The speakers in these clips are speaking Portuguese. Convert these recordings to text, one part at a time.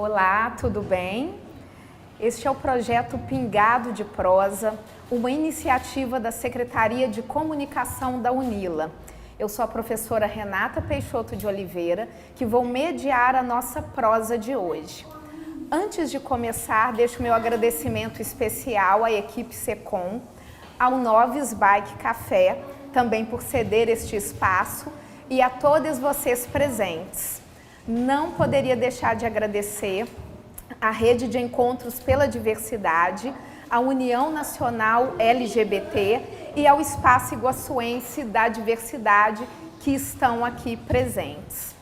Olá, tudo bem? Este é o projeto Pingado de Prosa, uma iniciativa da Secretaria de Comunicação da UNILA. Eu sou a professora Renata Peixoto de Oliveira, que vou mediar a nossa prosa de hoje. Antes de começar, deixo meu agradecimento especial à equipe SECOM, ao Noves Bike Café, também por ceder este espaço, e a todos vocês presentes. Não poderia deixar de agradecer à Rede de Encontros pela Diversidade, à União Nacional LGBT e ao Espaço Iguaçuense da Diversidade que estão aqui presentes.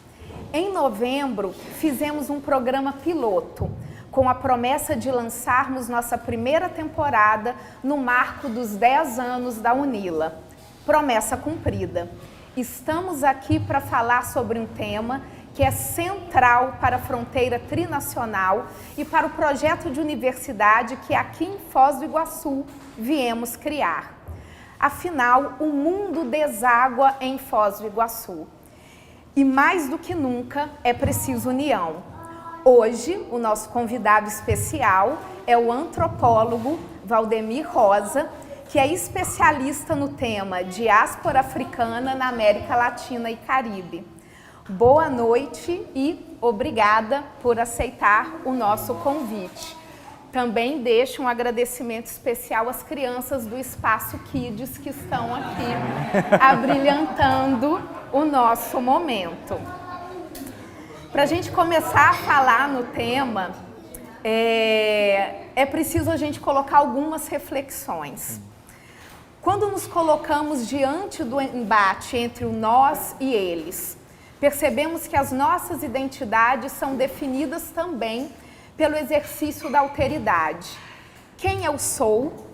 Em novembro, fizemos um programa piloto, com a promessa de lançarmos nossa primeira temporada no marco dos 10 anos da UNILA. Promessa cumprida. Estamos aqui para falar sobre um tema que é central para a fronteira trinacional e para o projeto de universidade que aqui em Foz do Iguaçu viemos criar. Afinal, o mundo deságua em Foz do Iguaçu. E mais do que nunca é preciso união. Hoje, o nosso convidado especial é o antropólogo Valdemir Rosa, que é especialista no tema diáspora africana na América Latina e Caribe. Boa noite e obrigada por aceitar o nosso convite. Também deixo um agradecimento especial às crianças do Espaço Kids que estão aqui abrilhantando o nosso momento. Para a gente começar a falar no tema, é preciso a gente colocar algumas reflexões. Quando nos colocamos diante do embate entre o nós e eles, percebemos que as nossas identidades são definidas também pelo exercício da alteridade. Quem eu sou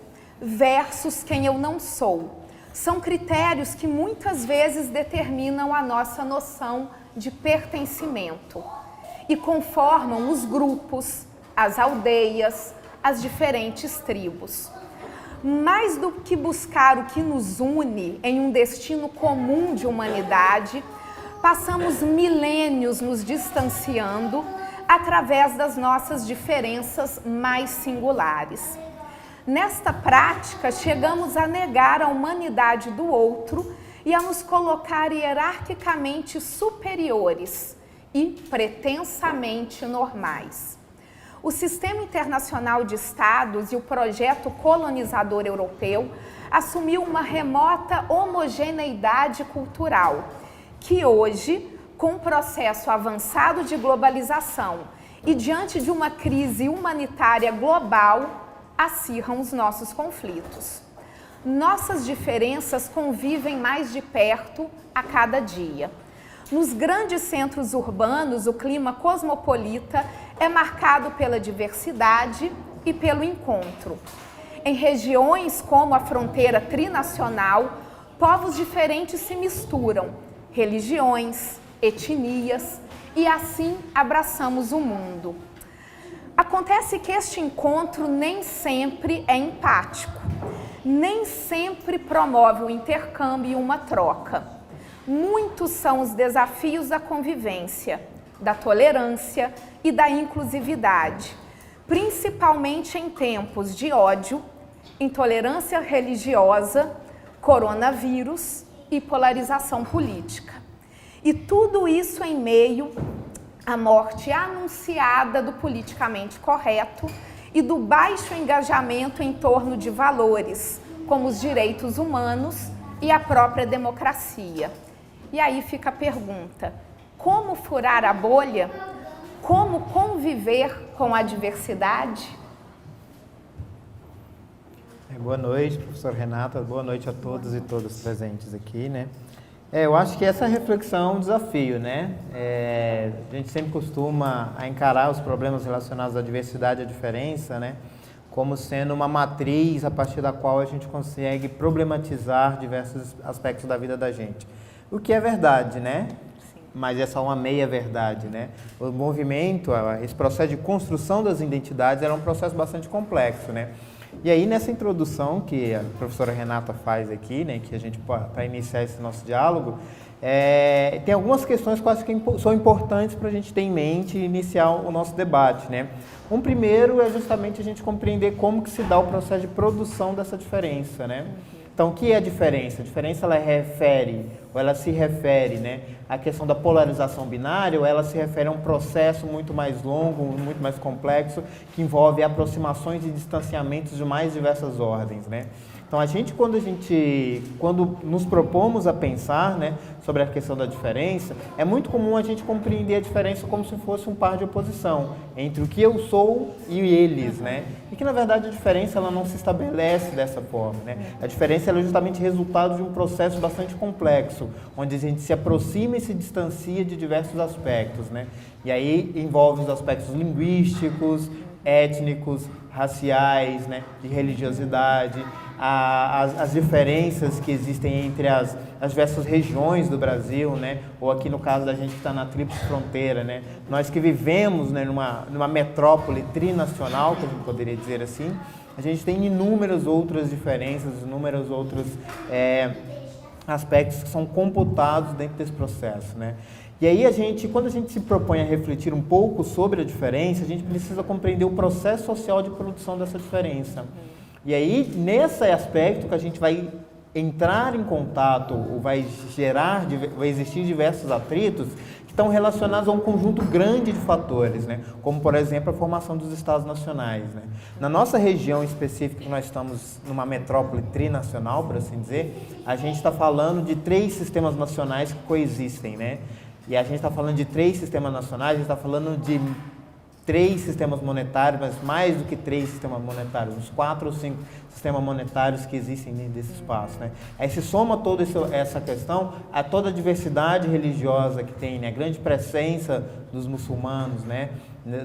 versus quem eu não sou. São critérios que muitas vezes determinam a nossa noção de pertencimento e conformam os grupos, as aldeias, as diferentes tribos. Mais do que buscar o que nos une em um destino comum de humanidade, passamos milênios nos distanciando através das nossas diferenças mais singulares. Nesta prática, chegamos a negar a humanidade do outro e a nos colocar hierarquicamente superiores e pretensamente normais. O Sistema Internacional de Estados e o projeto colonizador europeu assumiu uma remota homogeneidade cultural, que hoje, com um processo avançado de globalização e diante de uma crise humanitária global, acirram os nossos conflitos. Nossas diferenças convivem mais de perto a cada dia. Nos grandes centros urbanos, o clima cosmopolita é marcado pela diversidade e pelo encontro. Em regiões como a fronteira trinacional, povos diferentes se misturam, religiões, etnias, e assim abraçamos o mundo. Acontece que este encontro nem sempre é empático, nem sempre promove o intercâmbio e uma troca. Muitos são os desafios da convivência, da tolerância e da inclusividade, principalmente em tempos de ódio, intolerância religiosa, coronavírus e polarização política. E tudo isso em meio à morte anunciada do politicamente correto e do baixo engajamento em torno de valores, como os direitos humanos e a própria democracia. E aí fica a pergunta: como furar a bolha? Como conviver com a diversidade? Boa noite, professora Renata. Boa noite a todos e todas presentes aqui, né? Eu acho que essa reflexão é um desafio, né? A gente sempre costuma encarar os problemas relacionados à diversidade e à diferença, né? Como sendo uma matriz a partir da qual a gente consegue problematizar diversos aspectos da vida da gente. O que é verdade, né? Sim. Mas é só uma meia-verdade, né? O movimento, esse processo de construção das identidades era um processo bastante complexo, né? E aí, nessa introdução que a professora Renata faz aqui, né, que a gente, para iniciar esse nosso diálogo, tem algumas questões quase que são importantes para a gente ter em mente e iniciar o nosso debate, né? Um primeiro é justamente a gente compreender como que se dá o processo de produção dessa diferença, né? Então, o que é a diferença? A diferença ela se refere, né, à questão da polarização binária, ou ela se refere a um processo muito mais longo, muito mais complexo, que envolve aproximações e distanciamentos de mais diversas ordens, né? Então, quando nos propomos a pensar, né, sobre a questão da diferença, é muito comum a gente compreender a diferença como se fosse um par de oposição entre o que eu sou e eles, né? E que, na verdade, a diferença ela não se estabelece dessa forma, né? A diferença ela é justamente resultado de um processo bastante complexo, onde a gente se aproxima e se distancia de diversos aspectos, né? E aí envolve os aspectos linguísticos, étnicos, raciais, né, de religiosidade, as diferenças que existem entre as diversas regiões do Brasil, né, ou aqui no caso da gente que está na tríplice fronteira, né, nós que vivemos, né, numa metrópole trinacional, que a gente poderia dizer assim, a gente tem inúmeras outras diferenças, inúmeros outros aspectos que são computados dentro desse processo, né. E aí quando a gente se propõe a refletir um pouco sobre a diferença, a gente precisa compreender o processo social de produção dessa diferença. E aí, nesse aspecto que a gente vai entrar em contato, ou vai existir diversos atritos que estão relacionados a um conjunto grande de fatores, né? Como, por exemplo, a formação dos Estados nacionais, né? Na nossa região específica, que nós estamos numa metrópole trinacional, por assim dizer, a gente está falando de 3 sistemas nacionais que coexistem, né? E a gente está falando de 3 sistemas nacionais, a gente está falando de 3 sistemas monetários, mas mais do que 3 sistemas monetários, uns 4 ou 5 sistemas monetários que existem dentro desse espaço, né? Aí se soma toda essa questão a toda a diversidade religiosa que tem, né? A grande presença dos muçulmanos, né?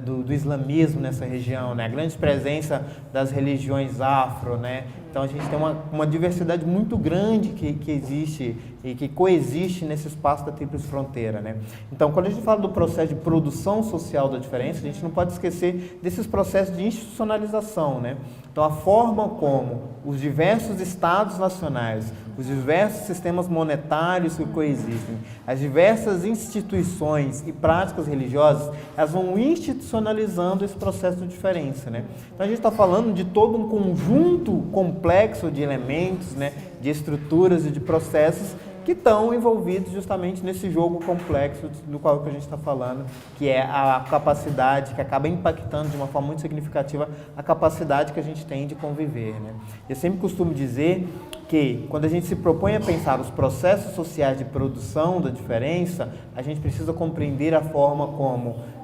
Do islamismo nessa região, né? A grande presença das religiões afro, né? Então a gente tem uma diversidade muito grande que existe e que coexiste nesse espaço da tríplice fronteira, né? Então, quando a gente fala do processo de produção social da diferença, a gente não pode esquecer desses processos de institucionalização, né? Então, a forma como os diversos estados nacionais, os diversos sistemas monetários que coexistem, as diversas instituições e práticas religiosas, elas vão institucionalizando esse processo de diferença, né? Então, a gente está falando de todo um conjunto complexo de elementos, né, de estruturas e de processos que estão envolvidos justamente nesse jogo complexo do qual que a gente está falando, que é a capacidade, que acaba impactando de uma forma muito significativa a capacidade que a gente tem de conviver, né? Eu sempre costumo dizer que quando a gente se propõe a pensar os processos sociais de produção da diferença, a gente precisa compreender a forma como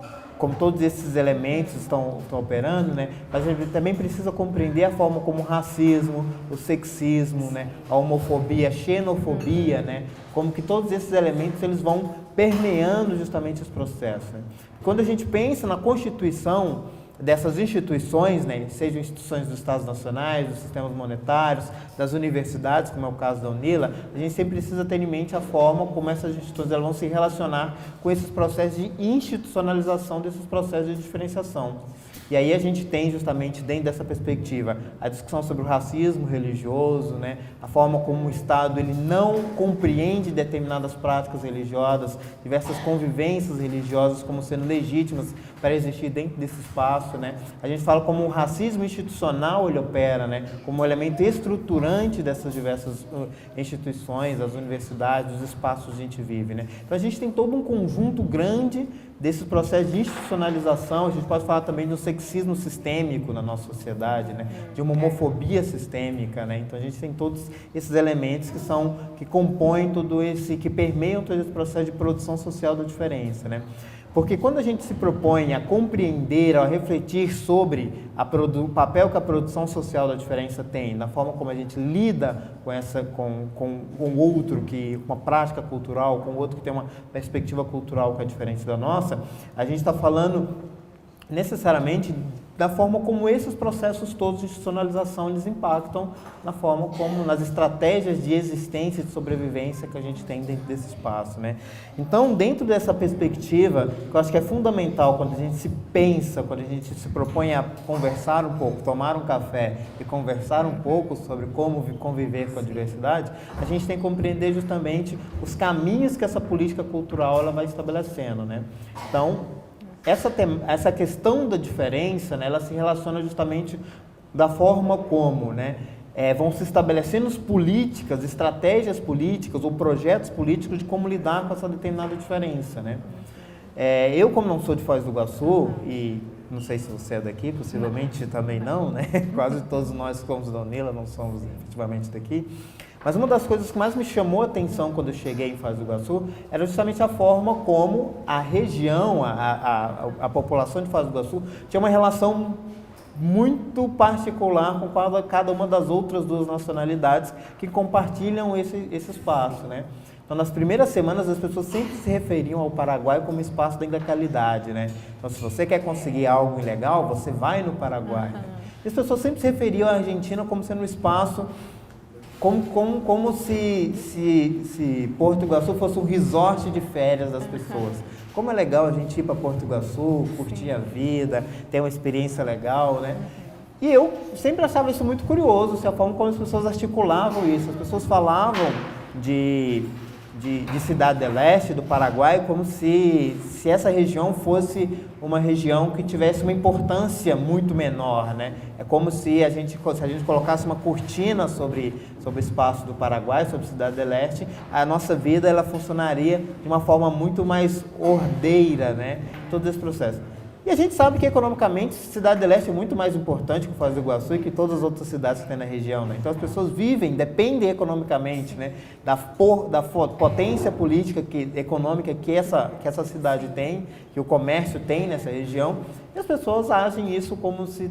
todos esses elementos estão operando, né? Mas a gente também precisa compreender a forma como o racismo, o sexismo, né? A homofobia, a xenofobia, né? Como que todos esses elementos eles vão permeando justamente esse processo, né? Quando a gente pensa na constituição dessas instituições, né, sejam instituições dos Estados nacionais, dos sistemas monetários, das universidades, como é o caso da UNILA, a gente sempre precisa ter em mente a forma como essas instituições elas vão se relacionar com esses processos de institucionalização desses processos de diferenciação. E aí a gente tem justamente dentro dessa perspectiva a discussão sobre o racismo religioso, né? A forma como o Estado ele não compreende determinadas práticas religiosas, diversas convivências religiosas como sendo legítimas para existir dentro desse espaço, né? A gente fala como o racismo institucional ele opera, né? Como um elemento estruturante dessas diversas instituições, as universidades, os espaços que a gente vive, né? Então a gente tem todo um conjunto grande desse processo de institucionalização. A gente pode falar também do sexismo sistêmico na nossa sociedade, né? De uma homofobia sistêmica, né? Então a gente tem todos esses elementos que compõem que permeiam todo esse processo de produção social da diferença, né? Porque quando a gente se propõe a compreender, a refletir sobre o papel que a produção social da diferença tem, na forma como a gente lida com o outro, com uma prática cultural, com o outro que tem uma perspectiva cultural que é diferente da nossa, a gente está falando necessariamente da forma como esses processos todos de institucionalização eles impactam na forma como, nas estratégias de existência e de sobrevivência que a gente tem dentro desse espaço, né? Então, dentro dessa perspectiva, que eu acho que é fundamental quando a gente se pensa, quando a gente se propõe a conversar um pouco, tomar um café e conversar um pouco sobre como conviver com a diversidade, a gente tem que compreender justamente os caminhos que essa política cultural ela vai estabelecendo, né? Então, essa questão da diferença, né, ela se relaciona justamente da forma como, né, vão se estabelecendo políticas, estratégias políticas ou projetos políticos de como lidar com essa determinada diferença, né? Eu, como não sou de Foz do Iguaçu, e não sei se você é daqui, possivelmente também não, né? Quase todos nós, como Donila, não somos efetivamente daqui. Mas uma das coisas que mais me chamou a atenção quando eu cheguei em Foz do Iguaçu era justamente a forma como a região, a população de Foz do Iguaçu tinha uma relação muito particular com cada uma das outras duas nacionalidades que compartilham esse espaço, né? Então, nas primeiras semanas, as pessoas sempre se referiam ao Paraguai como espaço da ilegalidade, né? Então, se você quer conseguir algo ilegal, você vai no Paraguai. Né? E as pessoas sempre se referiam à Argentina como sendo um espaço como se Porto Iguaçu fosse um resort de férias das pessoas. Como é legal a gente ir para Porto Iguaçu, curtir a vida, ter uma experiência legal, né? E eu sempre achava isso muito curioso, assim, a forma como as pessoas articulavam isso. As pessoas falavam de Cidade del Este, do Paraguai, como se essa região fosse uma região que tivesse uma importância muito menor, né? É como se a gente colocasse uma cortina sobre o espaço do Paraguai, sobre Cidade del Este, a nossa vida ela funcionaria de uma forma muito mais ordeira, né? Todo esse processo. E a gente sabe que economicamente Cidade del Este é muito mais importante que Foz do Iguaçu e que todas as outras cidades que tem na região, né? Então as pessoas dependem economicamente, né, da potência política econômica que essa cidade tem, que o comércio tem nessa região, e as pessoas agem isso como se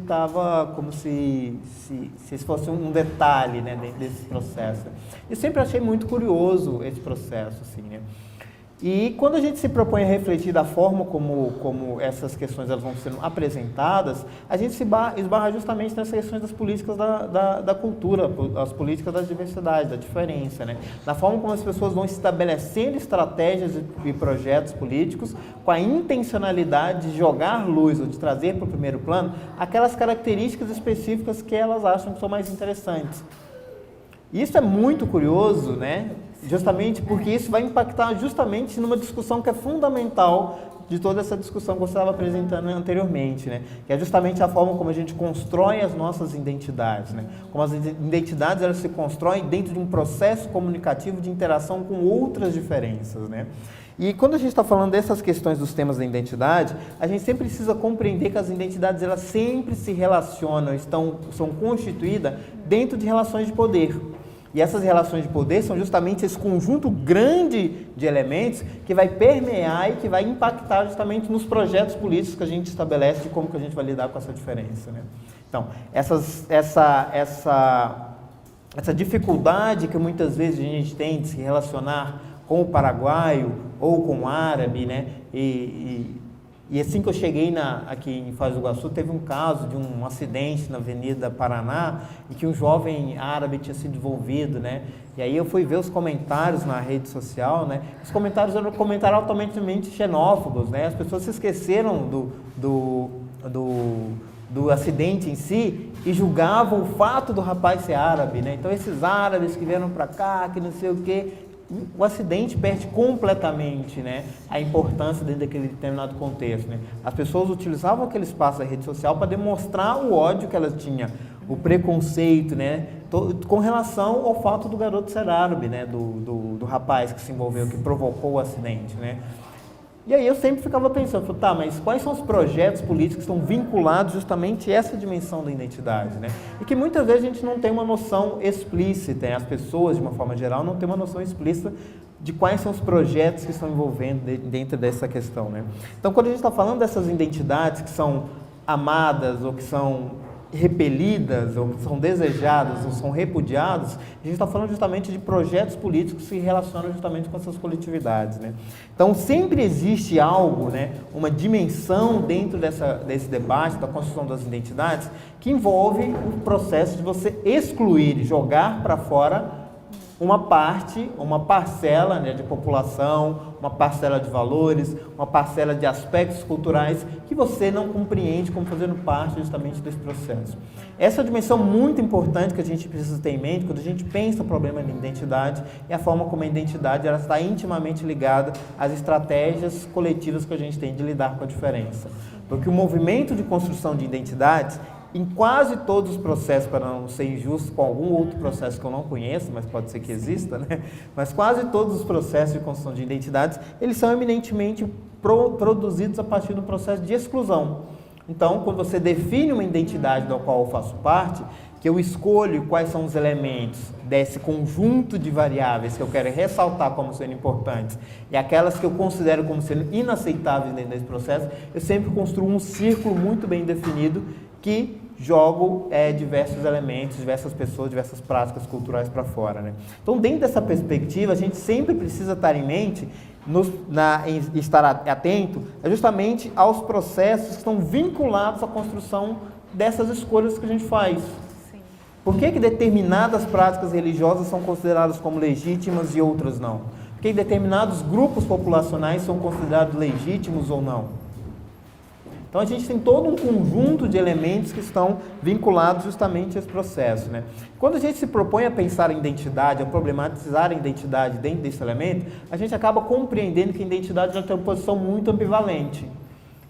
isso fosse um detalhe, né, dentro desse processo. Eu sempre achei muito curioso esse processo, assim, né? E quando a gente se propõe a refletir da forma como essas questões elas vão sendo apresentadas, a gente se esbarra justamente nessas questões das políticas da cultura, as políticas da diversidade, da diferença, né? Na forma como as pessoas vão estabelecendo estratégias e projetos políticos com a intencionalidade de jogar luz ou de trazer para o primeiro plano aquelas características específicas que elas acham que são mais interessantes. Isso é muito curioso, né? Justamente porque isso vai impactar justamente numa discussão que é fundamental de toda essa discussão que você estava apresentando anteriormente, né? Que é justamente a forma como a gente constrói as nossas identidades, né? Como as identidades elas se constroem dentro de um processo comunicativo de interação com outras diferenças, né? E quando a gente está falando dessas questões dos temas da identidade, a gente sempre precisa compreender que as identidades elas sempre se relacionam, são constituídas dentro de relações de poder. E essas relações de poder são justamente esse conjunto grande de elementos que vai permear e que vai impactar justamente nos projetos políticos que a gente estabelece de como que a gente vai lidar com essa diferença, né? Então, essa dificuldade que muitas vezes a gente tem de se relacionar com o paraguaio ou com o árabe, né? E assim que eu cheguei aqui em Foz do Iguaçu, teve um caso de um acidente na Avenida Paraná e que um jovem árabe tinha sido envolvido, né? E aí eu fui ver os comentários na rede social, né? Os comentários eram comentários altamente xenófobos, né? As pessoas se esqueceram do acidente em si e julgavam o fato do rapaz ser árabe, né? Então esses árabes que vieram para cá, que não sei o quê, o acidente perde completamente, né, a importância dentro daquele determinado contexto, né? As pessoas utilizavam aquele espaço da rede social para demonstrar o ódio que elas tinham, o preconceito, né, com relação ao fato do garoto ser árabe, né, do rapaz que se envolveu, que provocou o acidente, né? E aí eu sempre ficava pensando, tá, mas quais são os projetos políticos que estão vinculados justamente a essa dimensão da identidade, né? E que muitas vezes a gente não tem uma noção explícita, né? As pessoas, de uma forma geral, não têm uma noção explícita de quais são os projetos que estão envolvendo dentro dessa questão, né? Então, quando a gente está falando dessas identidades que são amadas ou que são repelidas, ou que são desejadas, ou são repudiadas, a gente está falando justamente de projetos políticos que se relacionam justamente com essas coletividades, né? Então, sempre existe algo, né, uma dimensão dentro desse debate, da construção das identidades, que envolve o processo de você excluir, jogar para fora uma parte, uma parcela, né, de população, uma parcela de valores, uma parcela de aspectos culturais que você não compreende como fazendo parte justamente desse processo. Essa é uma dimensão muito importante que a gente precisa ter em mente quando a gente pensa o problema da identidade e a forma como a identidade ela está intimamente ligada às estratégias coletivas que a gente tem de lidar com a diferença. Porque o movimento de construção de identidades, em quase todos os processos, para não ser injusto com algum outro processo que eu não conheço, mas pode ser que exista, né? Mas quase todos os processos de construção de identidades, eles são eminentemente produzidos a partir do processo de exclusão. Então, quando você define uma identidade da qual eu faço parte, que eu escolho quais são os elementos desse conjunto de variáveis que eu quero ressaltar como sendo importantes e aquelas que eu considero como sendo inaceitáveis dentro desse processo, eu sempre construo um círculo muito bem definido que jogo diversos elementos, diversas pessoas, diversas práticas culturais para fora, né? Então, dentro dessa perspectiva, a gente sempre precisa estar em mente, estar atento justamente aos processos que estão vinculados à construção dessas escolhas que a gente faz. Sim. Por que determinadas práticas religiosas são consideradas como legítimas e outras não? Por que determinados grupos populacionais são considerados legítimos ou não? Então, a gente tem todo um conjunto de elementos que estão vinculados justamente a esse processo, né? Quando a gente se propõe a pensar em identidade, a problematizar a identidade dentro desse elemento, a gente acaba compreendendo que a identidade já tem uma posição muito ambivalente.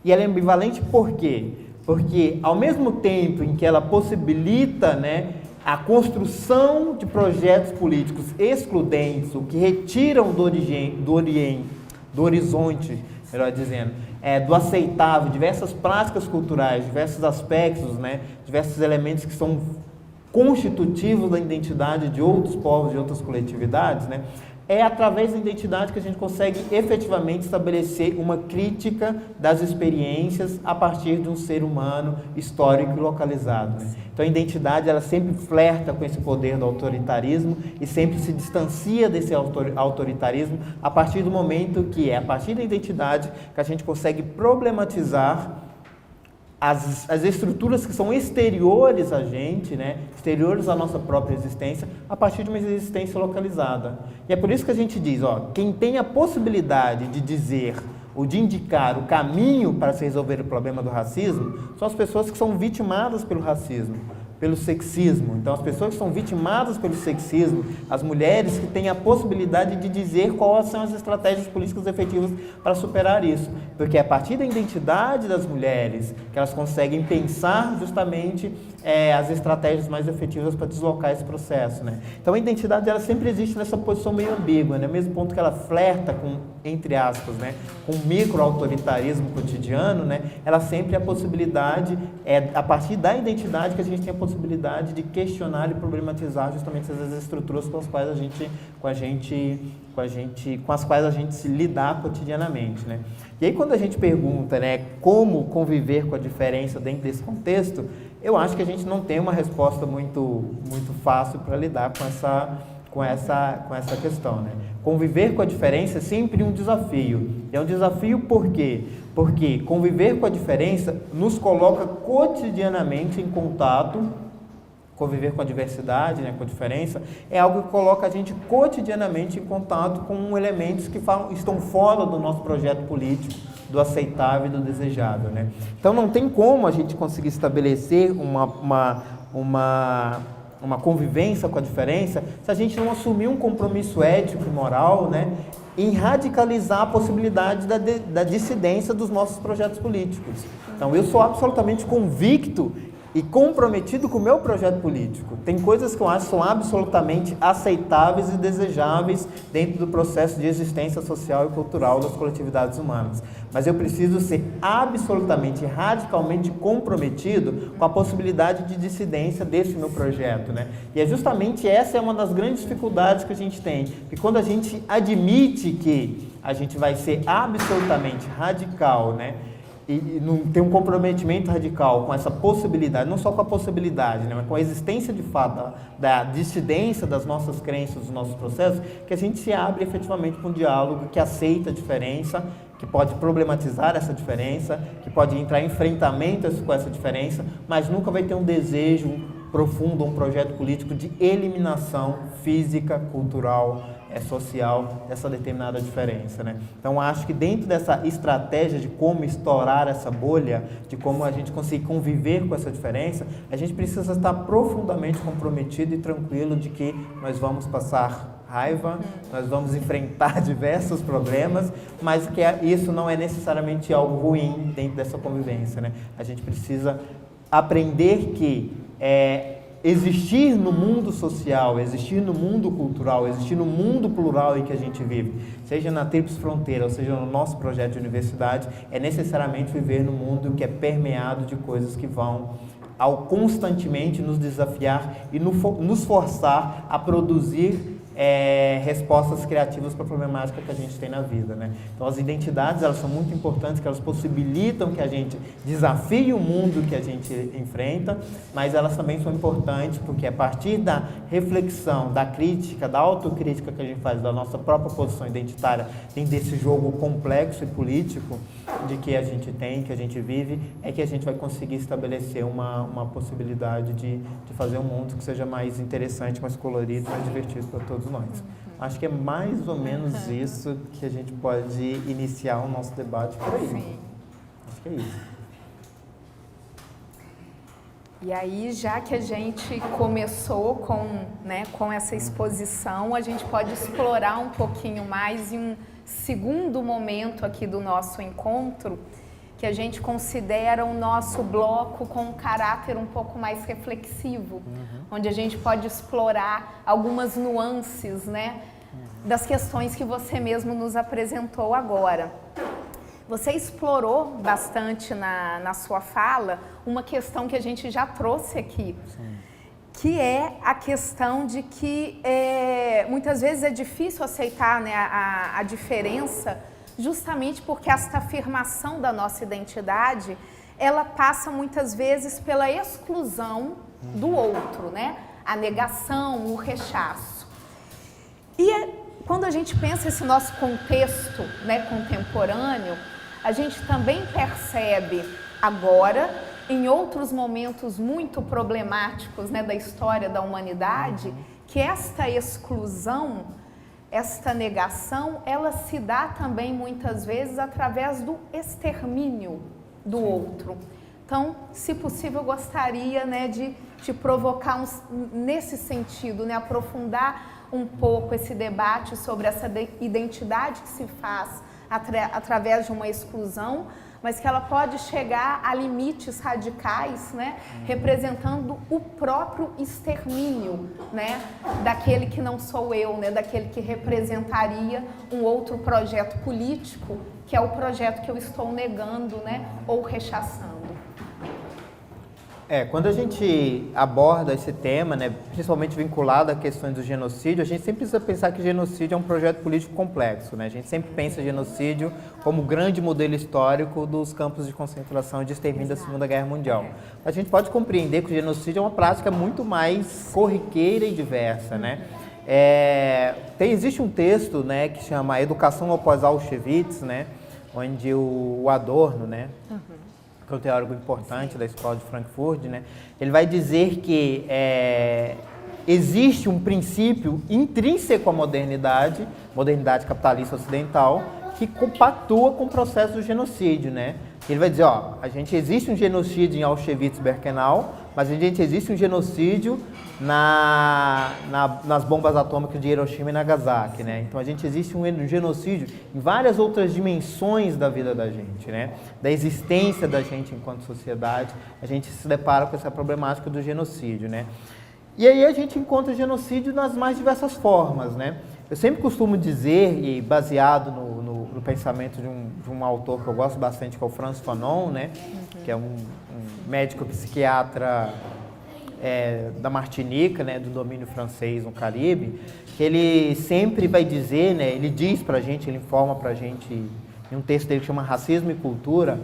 E ela é ambivalente por quê? Porque, ao mesmo tempo em que ela possibilita, né, a construção de projetos políticos excludentes, o que retiram do horizonte, melhor dizendo, do aceitável, diversas práticas culturais, diversos aspectos, né, diversos elementos que são constitutivos da identidade de outros povos, de outras coletividades, né, é através da identidade que a gente consegue efetivamente estabelecer uma crítica das experiências a partir de um ser humano histórico e localizado, né? Então a identidade ela sempre flerta com esse poder do autoritarismo e sempre se distancia desse autoritarismo a partir do momento que é a partir da identidade que a gente consegue problematizar as estruturas que são exteriores a gente, né, exteriores à nossa própria existência, a partir de uma existência localizada. E é por isso que a gente diz, quem tem a possibilidade de dizer ou de indicar o caminho para se resolver o problema do racismo, são as pessoas que são vitimadas pelo racismo, pelo sexismo. Então, as pessoas que são vitimadas pelo sexismo, as mulheres que têm a possibilidade de dizer quais são as estratégias políticas efetivas para superar isso. Porque é a partir da identidade das mulheres que elas conseguem pensar justamente as estratégias mais efetivas para deslocar esse processo, né? Então, a identidade ela sempre existe nessa posição meio ambígua, né? Mesmo ponto que ela flerta com, entre aspas, né, com o micro-autoritarismo cotidiano, né? Ela sempre é a possibilidade, a partir da identidade que a gente tem a possibilidade de questionar e problematizar justamente essas estruturas com as quais a gente se lidar cotidianamente, né? E aí quando a gente pergunta, né, como conviver com a diferença dentro desse contexto, eu acho que a gente não tem uma resposta muito fácil para lidar com essa questão, né? Conviver com a diferença é sempre um desafio. É um desafio por quê? Porque conviver com a diferença nos coloca cotidianamente em contato. Conviver com a diversidade, né, com a diferença, é algo que coloca a gente cotidianamente em contato com elementos que estão fora do nosso projeto político, do aceitável e do desejável, né? Então não tem como a gente conseguir estabelecer uma convivência com a diferença se a gente não assumir um compromisso ético e moral, né, em radicalizar a possibilidade da dissidência dos nossos projetos políticos. Então eu sou absolutamente convicto e comprometido com o meu projeto político. Tem coisas que eu acho que são absolutamente aceitáveis e desejáveis dentro do processo de existência social e cultural das coletividades humanas. Mas eu preciso ser absolutamente, radicalmente comprometido com a possibilidade de dissidência desse meu projeto, né? E é justamente essa é uma das grandes dificuldades que a gente tem. E quando a gente admite que a gente vai ser absolutamente radical, né, e não tem um comprometimento radical com essa possibilidade, não só com a possibilidade, né, mas com a existência de fato da dissidência das nossas crenças, dos nossos processos, que a gente se abre efetivamente para um diálogo que aceita a diferença, que pode problematizar essa diferença, que pode entrar em enfrentamento com essa diferença, mas nunca vai ter um desejo profundo, um projeto político de eliminação física, cultural, social dessa determinada diferença, né? Então acho que dentro dessa estratégia de como estourar essa bolha, de como a gente conseguir conviver com essa diferença, a gente precisa estar profundamente comprometido e tranquilo de que nós vamos passar raiva, nós vamos enfrentar diversos problemas, mas que isso não é necessariamente algo ruim dentro dessa convivência, né? A gente precisa aprender que existir no mundo social, existir no mundo cultural, existir no mundo plural em que a gente vive, seja na Tríplice Fronteira, ou seja no nosso projeto de universidade, é necessariamente viver no mundo que é permeado de coisas que vão ao constantemente nos desafiar e nos forçar a produzir respostas criativas para a problemática que a gente tem na vida, né? Então as identidades, elas são muito importantes, que elas possibilitam que a gente desafie o mundo que a gente enfrenta, mas elas também são importantes porque a partir da reflexão, da crítica, da autocrítica que a gente faz da nossa própria posição identitária, dentro desse jogo complexo e político de que a gente tem, que a gente vive, é que a gente vai conseguir estabelecer uma possibilidade de fazer um mundo que seja mais interessante, mais colorido, mais divertido para todos nós. Acho que é mais ou menos isso que a gente pode iniciar o nosso debate por aí. Sim. Acho que é isso. E aí, já que a gente começou com essa exposição, a gente pode explorar um pouquinho mais em um segundo momento aqui do nosso encontro, que a gente considera o nosso bloco com um caráter um pouco mais reflexivo, onde a gente pode explorar algumas nuances, né, das questões que você mesmo nos apresentou agora. Você explorou bastante na sua fala uma questão que a gente já trouxe aqui, que é a questão de que muitas vezes é difícil aceitar, né, a diferença, justamente porque esta afirmação da nossa identidade, ela passa muitas vezes pela exclusão do outro, né? A negação, o rechaço. E quando a gente pensa esse nosso contexto, né, contemporâneo, a gente também percebe agora, em outros momentos muito problemáticos, né, da história da humanidade, que esta exclusão, esta negação, ela se dá também muitas vezes através do extermínio do outro. Então, se possível, eu gostaria, né, de te provocar nesse sentido, né, aprofundar um pouco esse debate sobre essa identidade que se faz através de uma exclusão, mas que ela pode chegar a limites radicais, né, representando o próprio extermínio, né, daquele que não sou eu, né, daquele que representaria um outro projeto político, que é o projeto que eu estou negando, né, ou rechaçando. Quando a gente aborda esse tema, né, principalmente vinculado a questões do genocídio, a gente sempre precisa pensar que genocídio é um projeto político complexo, né? A gente sempre pensa genocídio como o grande modelo histórico dos campos de concentração e de extermínio da Segunda Guerra Mundial. A gente pode compreender que o genocídio é uma prática muito mais corriqueira e diversa, né? Existe um texto, né, que chama Educação após Auschwitz, né, onde o Adorno, né, que é um teórico importante da escola de Frankfurt, né, ele vai dizer que existe um princípio intrínseco à modernidade capitalista ocidental, que compactua com o processo do genocídio, né? Ele vai dizer, existe um genocídio em Auschwitz-Birkenau, mas existe um genocídio nas bombas atômicas de Hiroshima e Nagasaki, né? Então existe um genocídio em várias outras dimensões da vida da gente, né? Da existência da gente enquanto sociedade, a gente se depara com essa problemática do genocídio, né? E aí a gente encontra o genocídio nas mais diversas formas, né? Eu sempre costumo dizer, e baseado no pensamento de um autor que eu gosto bastante, que é o Frantz Fanon, né? Que é um médico psiquiatra da Martinica, né? Do domínio francês no Caribe, que ele sempre vai dizer, né? Ele diz pra gente, ele informa pra gente, em um texto dele que chama Racismo e Cultura,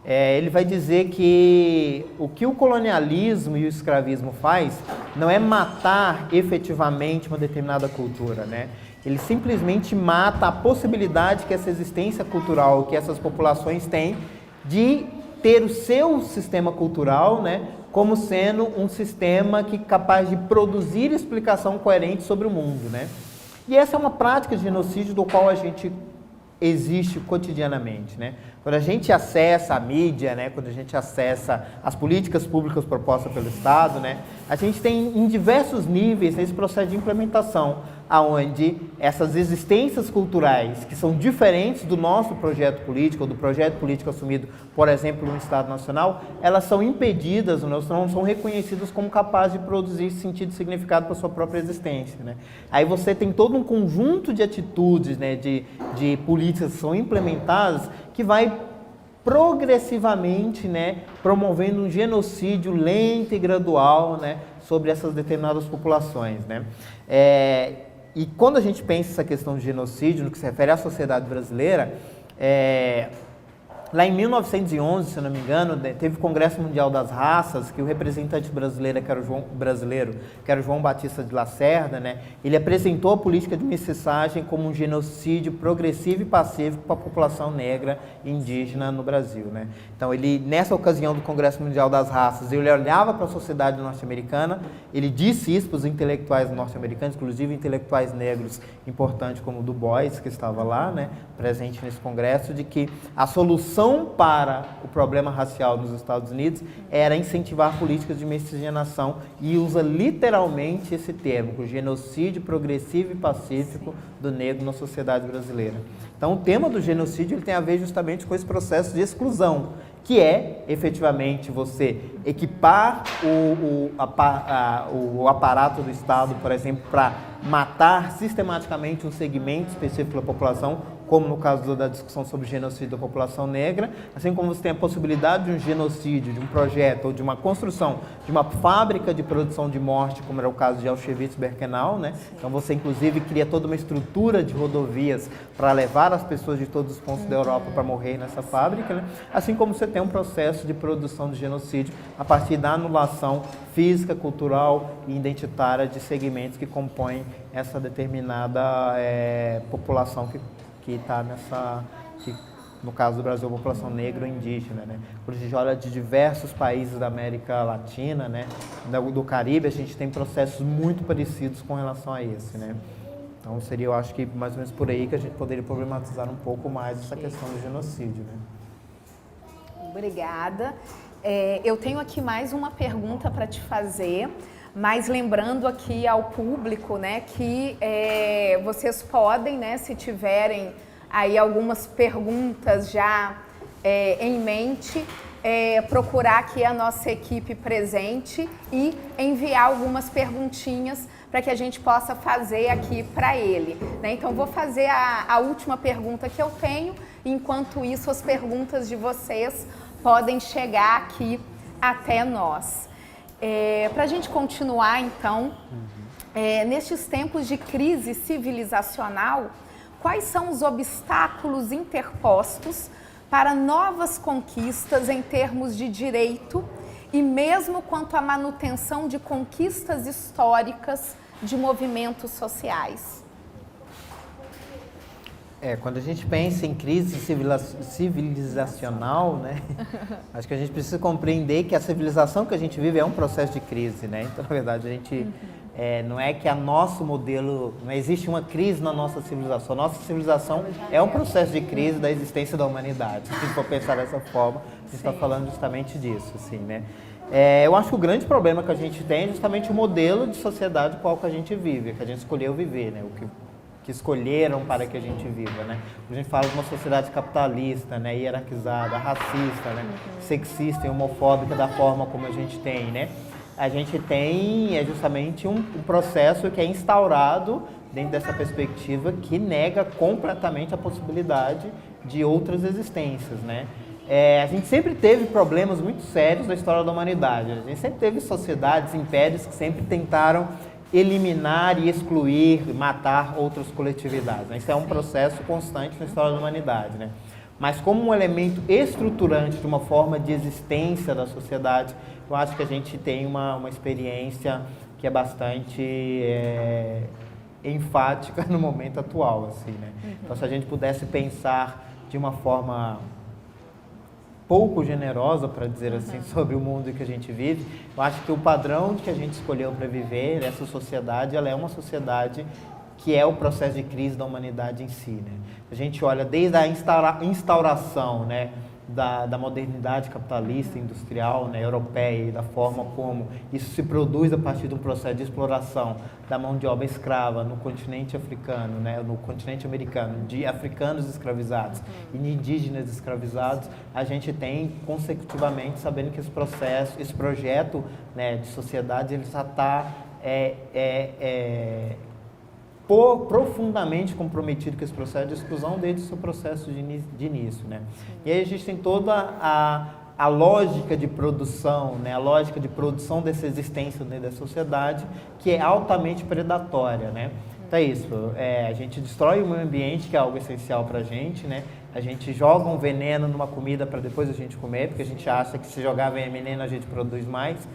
ele vai dizer que o colonialismo e o escravismo faz não é matar efetivamente uma determinada cultura, né? Ele simplesmente mata a possibilidade que essa existência cultural, que essas populações têm, de ter o seu sistema cultural, né, como sendo um sistema capaz de produzir explicação coerente sobre o mundo, né? E essa é uma prática de genocídio do qual a gente existe cotidianamente, né? Quando a gente acessa a mídia, né, quando a gente acessa as políticas públicas propostas pelo Estado, né, a gente tem em diversos níveis esse processo de implementação, aonde essas existências culturais que são diferentes do nosso projeto político ou do projeto político assumido, por exemplo, no Estado Nacional, elas são impedidas, não são reconhecidas como capazes de produzir sentido e significado para a sua própria existência, né? Aí você tem todo um conjunto de atitudes, né, de políticas que são implementadas que vai progressivamente, né, promovendo um genocídio lento e gradual, né, sobre essas determinadas populações, né? E quando a gente pensa essa questão de genocídio, no que se refere à sociedade brasileira, lá em 1911, se não me engano, teve o Congresso Mundial das Raças, que o representante brasileiro, que era o João Batista de Lacerda, né, ele apresentou a política de mestiçagem como um genocídio progressivo e pacífico para a população negra e indígena no Brasil, né? Então, ele, nessa ocasião do Congresso Mundial das Raças, ele olhava para a sociedade norte-americana, ele disse isso para os intelectuais norte-americanos, inclusive intelectuais negros importantes como Du Bois, que estava lá, né, presente nesse congresso, de que a solução para o problema racial nos Estados Unidos era incentivar políticas de miscigenação, e usa literalmente esse termo, o genocídio progressivo e pacífico do negro na sociedade brasileira. Então, o tema do genocídio ele tem a ver justamente com esse processo de exclusão, que é, efetivamente, você equipar o aparato do Estado, por exemplo, para matar sistematicamente um segmento específico da população, como no caso da discussão sobre genocídio da população negra, assim como você tem a possibilidade de um genocídio, de um projeto ou de uma construção de uma fábrica de produção de morte, como era o caso de Auschwitz-Birkenau, né? Então você, inclusive, cria toda uma estrutura de rodovias para levar as pessoas de todos os pontos da Europa para morrer nessa fábrica, né? Assim como você tem um processo de produção de genocídio a partir da anulação física, cultural e identitária de segmentos que compõem essa determinada população que está no caso do Brasil, a população negra ou indígena, né? Quando a gente olha de diversos países da América Latina, né, do Caribe, a gente tem processos muito parecidos com relação a esse, né? Então seria, eu acho que mais ou menos por aí que a gente poderia problematizar um pouco mais essa questão do genocídio, né? Obrigada. Eu tenho aqui mais uma pergunta para te fazer, mas lembrando aqui ao público, né, que vocês podem, né, se tiverem aí algumas perguntas já em mente, procurar aqui a nossa equipe presente e enviar algumas perguntinhas para que a gente possa fazer aqui para ele, né? Então, vou fazer a última pergunta que eu tenho, enquanto isso as perguntas de vocês podem chegar aqui até nós. Para a gente continuar, então, nestes tempos de crise civilizacional, quais são os obstáculos interpostos para novas conquistas em termos de direito e mesmo quanto à manutenção de conquistas históricas de movimentos sociais? Quando a gente pensa em crise civilizacional, né, acho que a gente precisa compreender que a civilização que a gente vive é um processo de crise, né? Então, na verdade, a gente não é que nosso modelo, não existe uma crise na nossa civilização. A nossa civilização é um processo de crise da existência da humanidade. Se a gente for pensar dessa forma, a gente está falando justamente disso, assim, né? Eu acho que o grande problema que a gente tem é justamente o modelo de sociedade qual que a gente vive, que a gente escolheu viver, né? Que escolheram para que a gente viva, né? A gente fala de uma sociedade capitalista, né, hierarquizada, racista, né, sexista e homofóbica da forma como a gente tem, né? A gente tem justamente um processo que é instaurado dentro dessa perspectiva que nega completamente a possibilidade de outras existências, né? A gente sempre teve problemas muito sérios na história da humanidade. A gente sempre teve sociedades, impérios que sempre tentaram eliminar e excluir, matar outras coletividades, né? Isso é um processo constante na história da humanidade, né? mas como um elemento estruturante de uma forma de existência da sociedade, eu acho que a gente tem uma experiência que é bastante enfática no momento atual, assim, né? Então, se a gente pudesse pensar de uma forma pouco generosa, para dizer assim, sobre o mundo que a gente vive, eu acho que o padrão que a gente escolheu para viver, essa sociedade, ela é uma sociedade que é o processo de crise da humanidade em si, né? A gente olha desde a instauração, né, da modernidade capitalista, industrial, né, europeia, e da forma como isso se produz a partir de um processo de exploração da mão de obra escrava no continente africano, né, no continente americano, de africanos escravizados e de indígenas escravizados, a gente tem consecutivamente, sabendo que esse projeto, né, de sociedade, ele já está profundamente comprometido com esse processo de exclusão desde o seu processo de início, né? E aí a gente tem toda a lógica de produção, né? A lógica de produção dessa existência dentro da sociedade, que é altamente predatória, né? Então é isso, a gente destrói o meio ambiente, que é algo essencial para a gente, né? A gente joga um veneno numa comida para depois a gente comer, porque a gente acha que se jogar veneno a gente produz mais.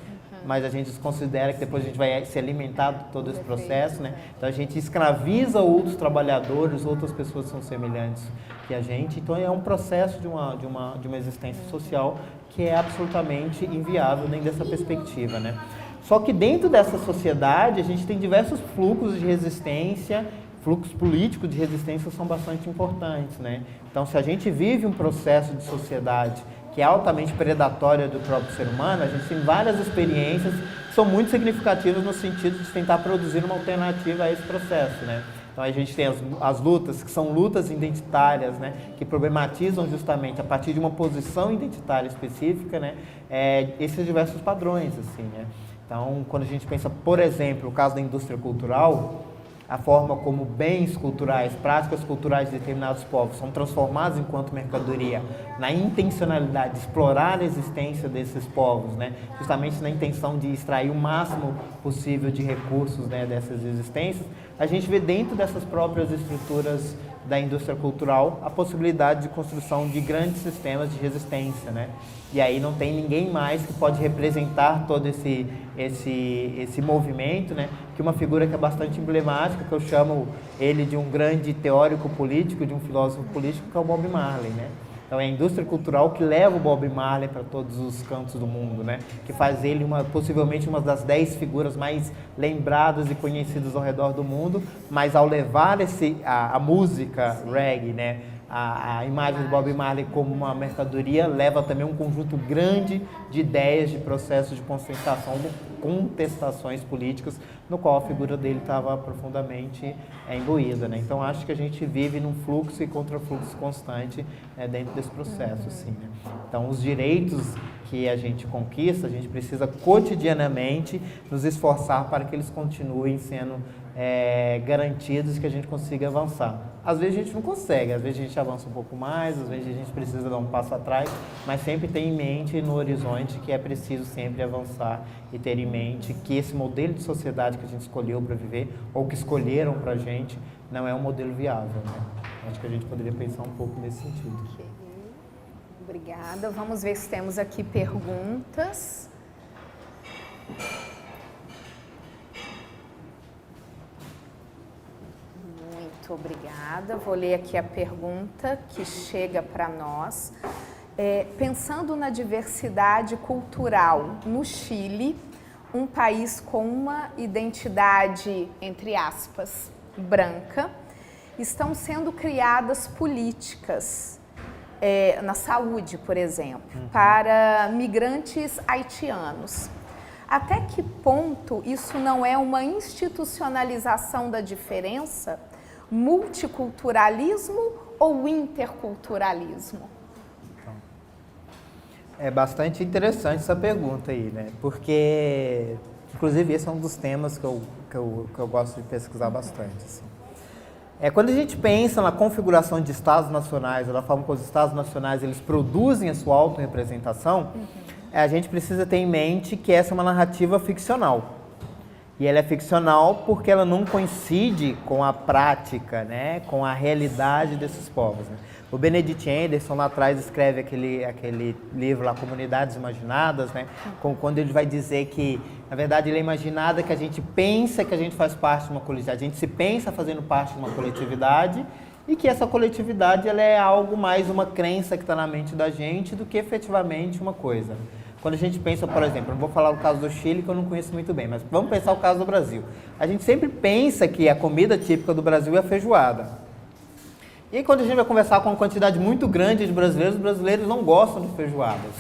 Mas a gente considera que depois a gente vai se alimentar de todo esse processo, né? Então a gente escraviza outros trabalhadores, outras pessoas que são semelhantes que a gente. Então é um processo de uma existência social que é absolutamente inviável dentro dessa perspectiva, né? Só que dentro dessa sociedade a gente tem diversos fluxos de resistência, fluxos políticos de resistência são bastante importantes, né? Então se a gente vive um processo de sociedade que é altamente predatória do próprio ser humano, a gente tem várias experiências que são muito significativas no sentido de tentar produzir uma alternativa a esse processo, né? Então a gente tem as lutas, que são lutas identitárias, né? Que problematizam justamente a partir de uma posição identitária específica, né? Esses diversos padrões, assim, né? Então, quando a gente pensa, por exemplo, o caso da indústria cultural, a forma como bens culturais, práticas culturais de determinados povos são transformados enquanto mercadoria, na intencionalidade de explorar a existência desses povos, né? Justamente na intenção de extrair o máximo possível de recursos, né, dessas existências, a gente vê dentro dessas próprias estruturas da indústria cultural a possibilidade de construção de grandes sistemas de resistência, né? E aí não tem ninguém mais que pode representar todo esse movimento, né? Que uma figura que é bastante emblemática, que eu chamo ele de um grande teórico político, de um filósofo político, que é o Bob Marley, né? Então é a indústria cultural que leva o Bob Marley para todos os cantos do mundo, né? Que faz ele possivelmente uma das 10 figuras mais lembradas e conhecidas ao redor do mundo, mas ao levar a música reggae, né? A imagem do Bob Marley como uma mercadoria leva também um conjunto grande de ideias, de processos de contestações políticas, no qual a figura dele estava profundamente imbuída, né? Então acho que a gente vive num fluxo e contrafluxo constante, né, dentro desse processo, assim, né? Então os direitos que a gente conquista, a gente precisa cotidianamente nos esforçar para que eles continuem sendo garantidos e que a gente consiga avançar. Às vezes a gente não consegue, às vezes a gente avança um pouco mais, às vezes a gente precisa dar um passo atrás, mas sempre ter em mente no horizonte que é preciso sempre avançar e ter em mente que esse modelo de sociedade que a gente escolheu para viver, ou que escolheram para a gente, não é um modelo viável, né? Acho que a gente poderia pensar um pouco nesse sentido. Okay. Obrigada. Vamos ver se temos aqui perguntas. Muito obrigada. Vou ler aqui a pergunta que chega para nós. Pensando na diversidade cultural no Chile, um país com uma identidade, entre aspas, branca, estão sendo criadas políticas na saúde, por exemplo, para migrantes haitianos. Até que ponto isso não é uma institucionalização da diferença? Multiculturalismo ou interculturalismo? É bastante interessante essa pergunta aí, né? Porque, inclusive, esse é um dos temas que eu gosto de pesquisar bastante, assim. Quando a gente pensa na configuração de Estados nacionais, ou da forma como os Estados nacionais eles produzem a sua autorrepresentação, a gente precisa ter em mente que essa é uma narrativa ficcional. E ela é ficcional porque ela não coincide com a prática, né, com a realidade desses povos, né? O Benedict Anderson lá atrás escreve aquele livro lá, Comunidades Imaginadas, né, quando ele vai dizer que, na verdade, ele é imaginada que a gente pensa que a gente faz parte de uma coletividade, a gente se pensa fazendo parte de uma coletividade e que essa coletividade ela é algo mais uma crença que está na mente da gente do que efetivamente uma coisa. Quando a gente pensa, por exemplo, não vou falar o caso do Chile que eu não conheço muito bem, mas vamos pensar o caso do Brasil. A gente sempre pensa que a comida típica do Brasil é a feijoada. E aí, quando a gente vai conversar com uma quantidade muito grande de brasileiros, os brasileiros não gostam de feijoadas.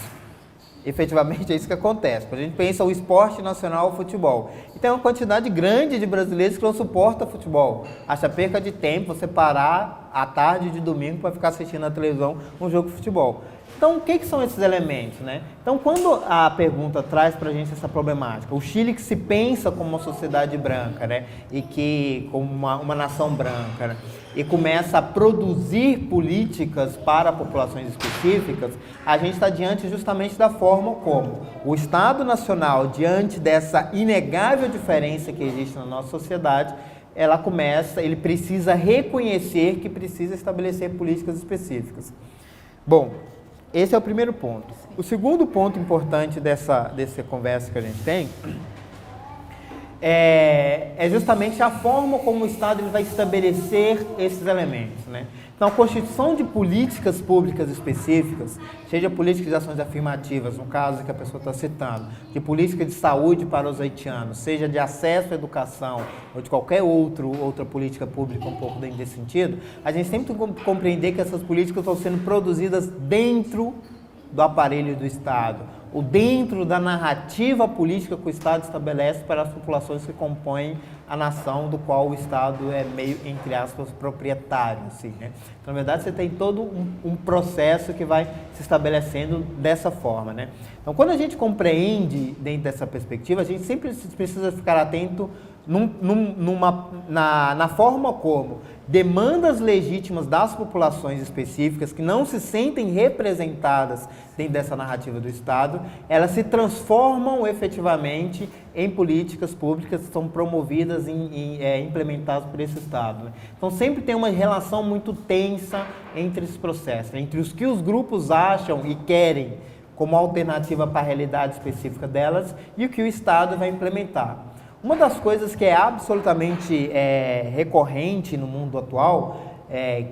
Efetivamente é isso que acontece. Quando a gente pensa o esporte nacional, o futebol. E tem uma quantidade grande de brasileiros que não suportam futebol. Acha perca de tempo você parar à tarde de domingo para ficar assistindo na televisão um jogo de futebol. Então, o que são esses elementos, né? Então, quando a pergunta traz para a gente essa problemática, o Chile que se pensa como uma sociedade branca, né? E que como uma nação branca, né? E começa a produzir políticas para populações específicas, a gente está diante justamente da forma como o Estado Nacional, diante dessa inegável diferença que existe na nossa sociedade, ele precisa reconhecer que precisa estabelecer políticas específicas. Bom, esse é o primeiro ponto. O segundo ponto importante dessa conversa que a gente tem é justamente a forma como o Estado ele vai estabelecer esses elementos, né? Então, a constituição de políticas públicas específicas, seja políticas de ações afirmativas, no caso que a pessoa está citando, de política de saúde para os haitianos, seja de acesso à educação ou de qualquer outra política pública um pouco dentro desse sentido, a gente sempre tem que compreender que essas políticas estão sendo produzidas dentro do aparelho do Estado, ou dentro da narrativa política que o Estado estabelece para as populações que compõem a nação do qual o Estado é meio, entre aspas, proprietário, assim, né? Então, na verdade, você tem todo um processo que vai se estabelecendo dessa forma, né? Então, quando a gente compreende dentro dessa perspectiva, a gente sempre precisa ficar atento na forma como demandas legítimas das populações específicas que não se sentem representadas dentro dessa narrativa do Estado, elas se transformam efetivamente em políticas públicas que são promovidas e implementadas por esse Estado, né? Então sempre tem uma relação muito tensa entre esses processos, entre os que os grupos acham e querem como alternativa para a realidade específica delas e o que o Estado vai implementar. Uma das coisas que é absolutamente recorrente no mundo atual,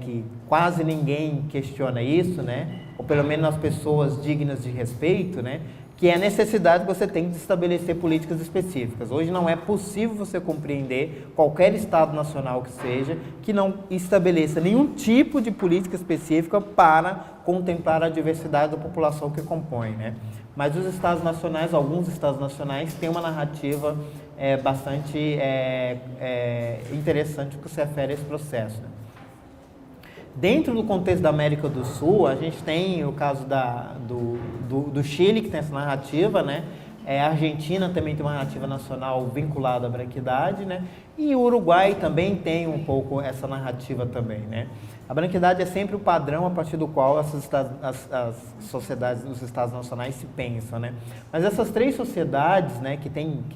que quase ninguém questiona isso, né? Ou pelo menos as pessoas dignas de respeito, né? Que é a necessidade que você tem de estabelecer políticas específicas. Hoje não é possível você compreender qualquer Estado nacional que seja, que não estabeleça nenhum tipo de política específica para contemplar a diversidade da população que compõe, né? Mas os Estados nacionais, alguns Estados nacionais, têm uma narrativa bastante interessante que se refere a esse processo, né? Dentro do contexto da América do Sul, a gente tem o caso do Chile, que tem essa narrativa, né? A Argentina também tem uma narrativa nacional vinculada à branquidade, né? E o Uruguai também tem um pouco essa narrativa também, né? A branquidade é sempre o padrão a partir do qual as sociedades, os Estados nacionais se pensam, né? Mas essas três sociedades, né, que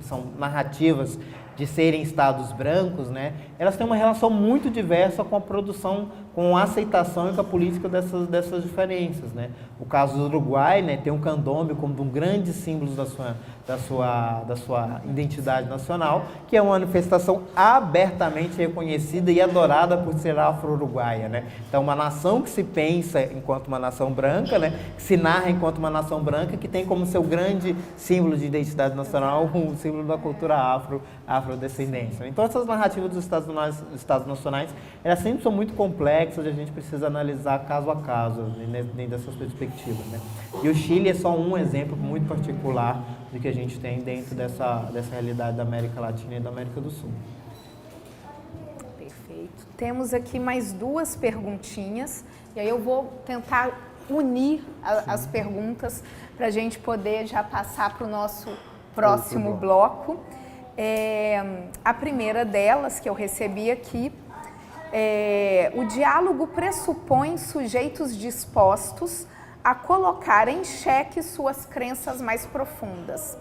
são narrativas de serem Estados brancos, né, elas têm uma relação muito diversa com a produção, com a aceitação e com a política dessas diferenças, né? O caso do Uruguai, né, tem o candombe como um grande símbolo da sua identidade nacional, que é uma manifestação abertamente reconhecida e adorada por ser afro-uruguaia, né? Então, uma nação que se pensa enquanto uma nação branca, né, que se narra enquanto uma nação branca, que tem como seu grande símbolo de identidade nacional o símbolo da cultura afrodescendência. Então, essas narrativas dos Estados nacionais, elas sempre são muito complexas e a gente precisa analisar caso a caso, dentro dessas perspectivas, né? E o Chile é só um exemplo muito particular do que a gente tem dentro dessa realidade da América Latina e da América do Sul. Perfeito. Temos aqui mais duas perguntinhas, e aí eu vou tentar unir as perguntas para a gente poder já passar para o nosso próximo bloco. A primeira delas, que eu recebi aqui, o diálogo pressupõe sujeitos dispostos a colocar em xeque suas crenças mais profundas.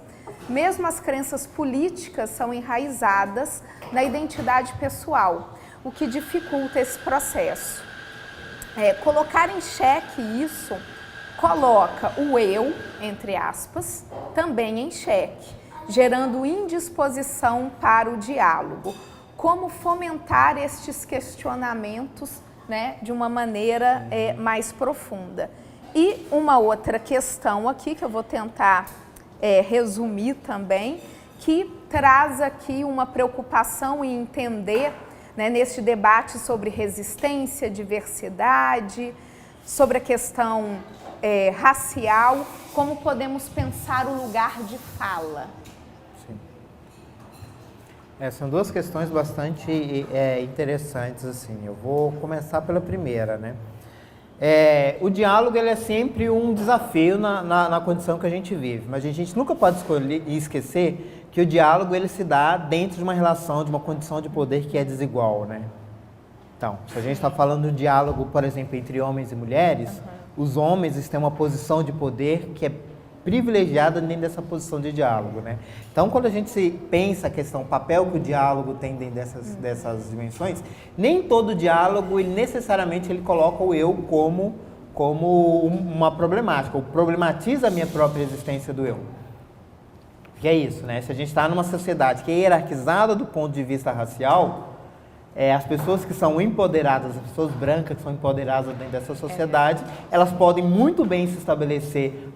mesmo as crenças políticas são enraizadas na identidade pessoal, o que dificulta esse processo. Colocar em xeque isso coloca o eu, entre aspas, também em xeque, gerando indisposição para o diálogo. Como fomentar estes questionamentos, né, de uma maneira mais profunda. E uma outra questão aqui, que eu vou tentar resumir também, que traz aqui uma preocupação em entender, né, neste debate sobre resistência, diversidade, sobre a questão racial, como podemos pensar o lugar de fala. São duas questões bastante interessantes, assim. Eu vou começar pela primeira, né? O diálogo ele é sempre um desafio na condição que a gente vive, mas a gente nunca pode escolher e esquecer que o diálogo ele se dá dentro de uma relação, de uma condição de poder que é desigual, né? Então, se a gente está falando de diálogo, por exemplo, entre homens e mulheres, os homens têm uma posição de poder que é privilegiada dentro dessa posição de diálogo, né? Então, quando a gente pensa a questão, o papel que o diálogo tem dentro dessas dimensões, nem todo diálogo, necessariamente, ele coloca o eu como uma problemática, ou problematiza a minha própria existência do eu. Que é isso, né? Se a gente está numa sociedade que é hierarquizada do ponto de vista racial, as pessoas que são empoderadas, as pessoas brancas que são empoderadas dentro dessa sociedade, elas podem muito bem se estabelecer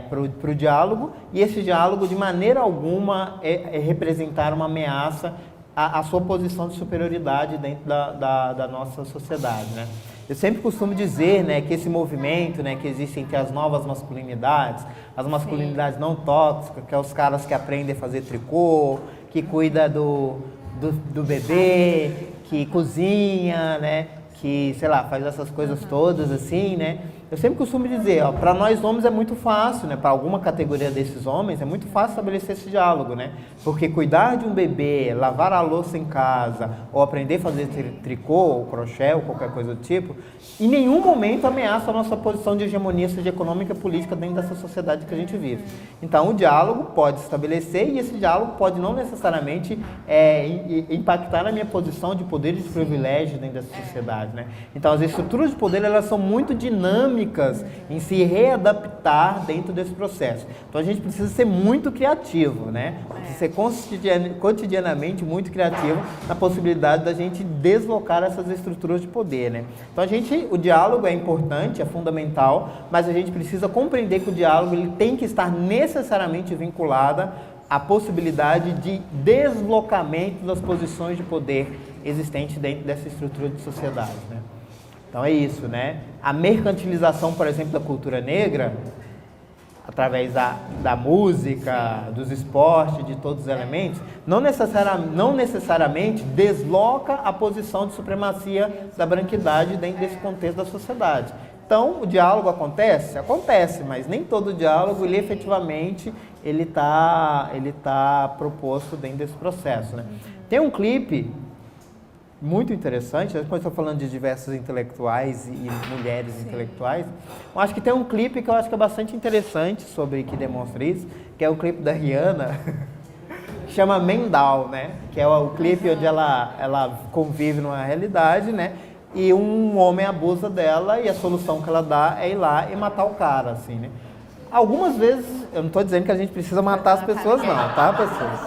para o diálogo, e esse diálogo de maneira alguma representar uma ameaça à sua posição de superioridade dentro da nossa sociedade, né? Eu sempre costumo dizer, né, que esse movimento, né, que existe entre as novas masculinidades, as masculinidades não tóxicas, que é os caras que aprendem a fazer tricô, que cuida do bebê, que cozinha, né, que, sei lá, faz essas coisas todas assim, né. Eu sempre costumo dizer, para nós homens é muito fácil, né, para alguma categoria desses homens é muito fácil estabelecer esse diálogo, né, porque cuidar de um bebê, lavar a louça em casa, ou aprender a fazer tricô, ou crochê, ou qualquer coisa do tipo, em nenhum momento ameaça a nossa posição de hegemonia, seja econômica e política dentro dessa sociedade que a gente vive. Então o diálogo pode se estabelecer, e esse diálogo pode não necessariamente impactar na minha posição de poder e de privilégio dentro dessa sociedade, né. Então as estruturas de poder, elas são muito dinâmicas em se readaptar dentro desse processo. Então a gente precisa ser muito criativo, né? Precisa ser cotidianamente muito criativo na possibilidade da gente deslocar essas estruturas de poder, né? Então o diálogo é importante, é fundamental, mas a gente precisa compreender que o diálogo ele tem que estar necessariamente vinculado à possibilidade de deslocamento das posições de poder existentes dentro dessa estrutura de sociedade, né? Então é isso, né? A mercantilização, por exemplo, da cultura negra, através da música, dos esportes, de todos os elementos, não necessariamente desloca a posição de supremacia da branquidade dentro desse contexto da sociedade. Então, o diálogo acontece? Acontece, mas nem todo diálogo, ele efetivamente, ele tá proposto dentro desse processo, né? Tem um clipe muito interessante, quando estou falando de diversos intelectuais e mulheres intelectuais, eu acho que tem um clipe que eu acho que é bastante interessante que demonstra isso, que é o clipe da Rihanna, que chama Mendal, né? Que é o clipe onde ela convive numa realidade, né? E um homem abusa dela e a solução que ela dá é ir lá e matar o cara, assim, né? Algumas vezes, eu não estou dizendo que a gente precisa matar as pessoas não, tá, pessoas?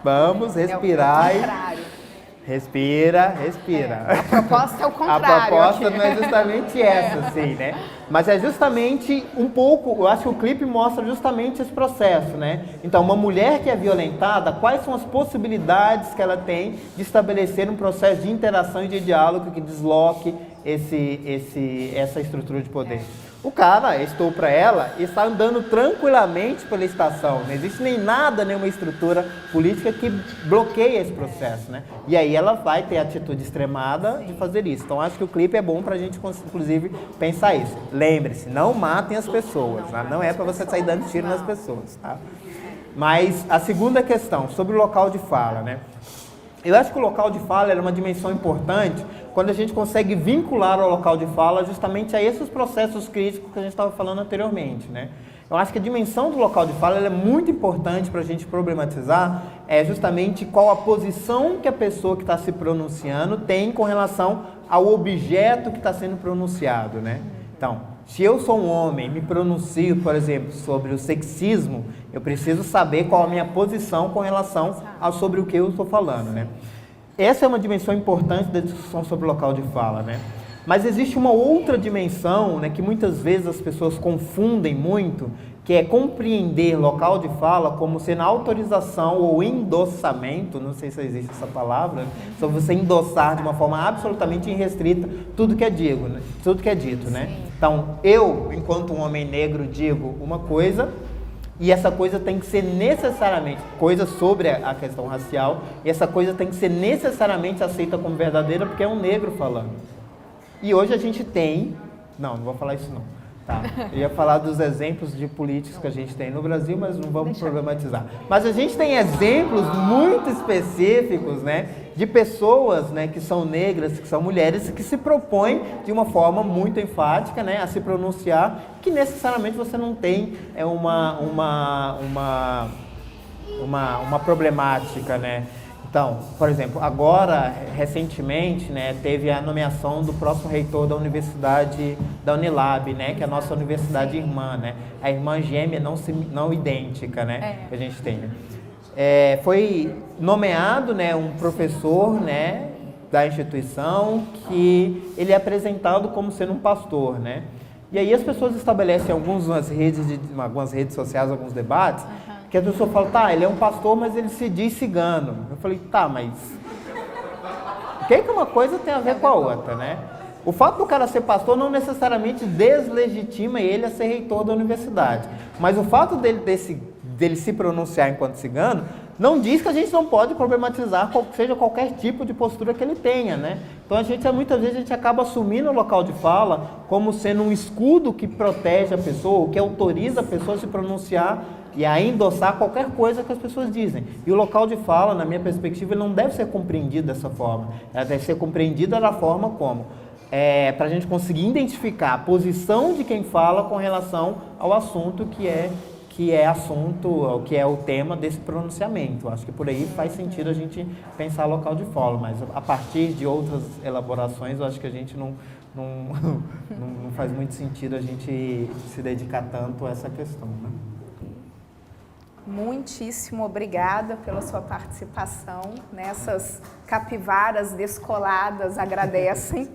Vamos respirar Respira. A proposta é o contrário. A proposta não é justamente essa, assim, né? Mas é justamente um pouco, eu acho que o clipe mostra justamente esse processo, né? Então, uma mulher que é violentada, quais são as possibilidades que ela tem de estabelecer um processo de interação e de diálogo que desloque essa estrutura de poder? O cara estupra ela e está andando tranquilamente pela estação. Não existe nenhuma estrutura política que bloqueie esse processo, né? E aí ela vai ter a atitude extremada de fazer isso. Então acho que o clipe é bom para a gente, inclusive, pensar isso. Lembre-se, não matem as pessoas, tá? Não é para você sair dando tiro nas pessoas, tá? Mas a segunda questão, sobre o local de fala, né? Eu acho que o local de fala é uma dimensão importante quando a gente consegue vincular o local de fala justamente a esses processos críticos que a gente estava falando anteriormente, né? Eu acho que a dimensão do local de fala ela é muito importante para a gente problematizar justamente qual a posição que a pessoa que está se pronunciando tem com relação ao objeto que está sendo pronunciado, né? Então, se eu sou um homem, me pronuncio, por exemplo, sobre o sexismo, eu preciso saber qual a minha posição com relação sobre o que eu estou falando, né? Essa é uma dimensão importante da discussão sobre o local de fala, né? Mas existe uma outra dimensão, né, que muitas vezes as pessoas confundem muito, que é compreender local de fala como sendo autorização ou endossamento, não sei se existe essa palavra, sobre você endossar de uma forma absolutamente irrestrita tudo que é dito, né? Tudo que é dito, né? Então, eu, enquanto um homem negro, digo uma coisa, e essa coisa tem que ser necessariamente, coisa sobre a questão racial, e essa coisa tem que ser necessariamente aceita como verdadeira porque é um negro falando. E hoje a gente tem... Não vou falar isso não. Tá. Eu ia falar dos exemplos de políticos que a gente tem no Brasil, mas não vamos problematizar. Mas a gente tem exemplos muito específicos, né, de pessoas, né, que são negras, que são mulheres, que se propõem de uma forma muito enfática, né, a se pronunciar, que necessariamente você não tem uma problemática, né? Então, por exemplo, agora, recentemente, né, teve a nomeação do próximo reitor da universidade, da Unilab, né, que é a nossa universidade irmã, né, a irmã gêmea não idêntica, né, que a gente tem. Foi nomeado, né, um professor, né, da instituição que ele é apresentado como sendo um pastor, né. E aí as pessoas estabelecem algumas redes sociais, alguns debates, que a pessoa fala, tá, ele é um pastor, mas ele se diz cigano. Eu falei, tá, mas o que uma coisa tem a ver com a outra, né? O fato do cara ser pastor não necessariamente deslegitima ele a ser reitor da universidade. Mas o fato dele se pronunciar enquanto cigano não diz que a gente não pode problematizar seja qualquer tipo de postura que ele tenha, né? Então muitas vezes a gente acaba assumindo o local de fala como sendo um escudo que protege a pessoa, que autoriza a pessoa a se pronunciar e a endossar qualquer coisa que as pessoas dizem. E o local de fala, na minha perspectiva, ele não deve ser compreendido dessa forma. Ela deve ser compreendida da forma como para a gente conseguir identificar a posição de quem fala com relação ao assunto que é o tema desse pronunciamento. Acho que por aí faz sentido a gente pensar local de fala, mas a partir de outras elaborações, eu acho que a gente não faz muito sentido a gente se dedicar tanto a essa questão, né? Muitíssimo obrigada pela sua participação. Essas capivaras descoladas agradecem.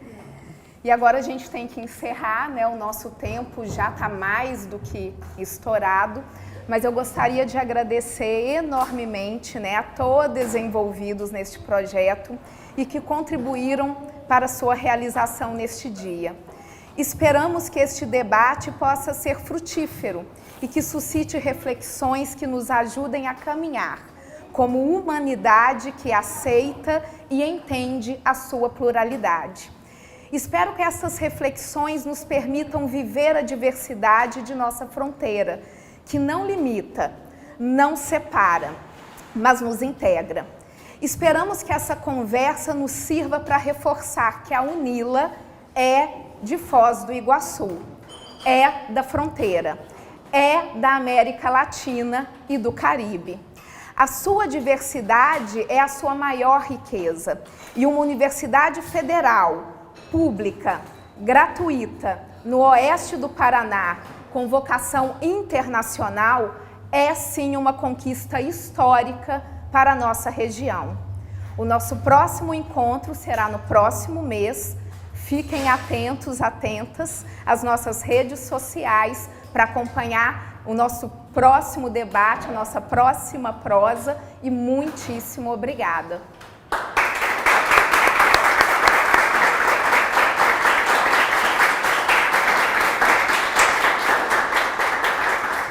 E agora a gente tem que encerrar, né? O nosso tempo já está mais do que estourado, mas eu gostaria de agradecer enormemente, né, a todos envolvidos neste projeto e que contribuíram para a sua realização neste dia. Esperamos que este debate possa ser frutífero e que suscite reflexões que nos ajudem a caminhar como humanidade que aceita e entende a sua pluralidade. Espero que essas reflexões nos permitam viver a diversidade de nossa fronteira, que não limita, não separa, mas nos integra. Esperamos que essa conversa nos sirva para reforçar que a UNILA é de Foz do Iguaçu, é da fronteira, é da América Latina e do Caribe. A sua diversidade é a sua maior riqueza e uma universidade federal, pública, gratuita, no oeste do Paraná, com vocação internacional, é sim uma conquista histórica para a nossa região. O nosso próximo encontro será no próximo mês. Fiquem atentas às nossas redes sociais para acompanhar o nosso próximo debate, a nossa próxima prosa e muitíssimo obrigada.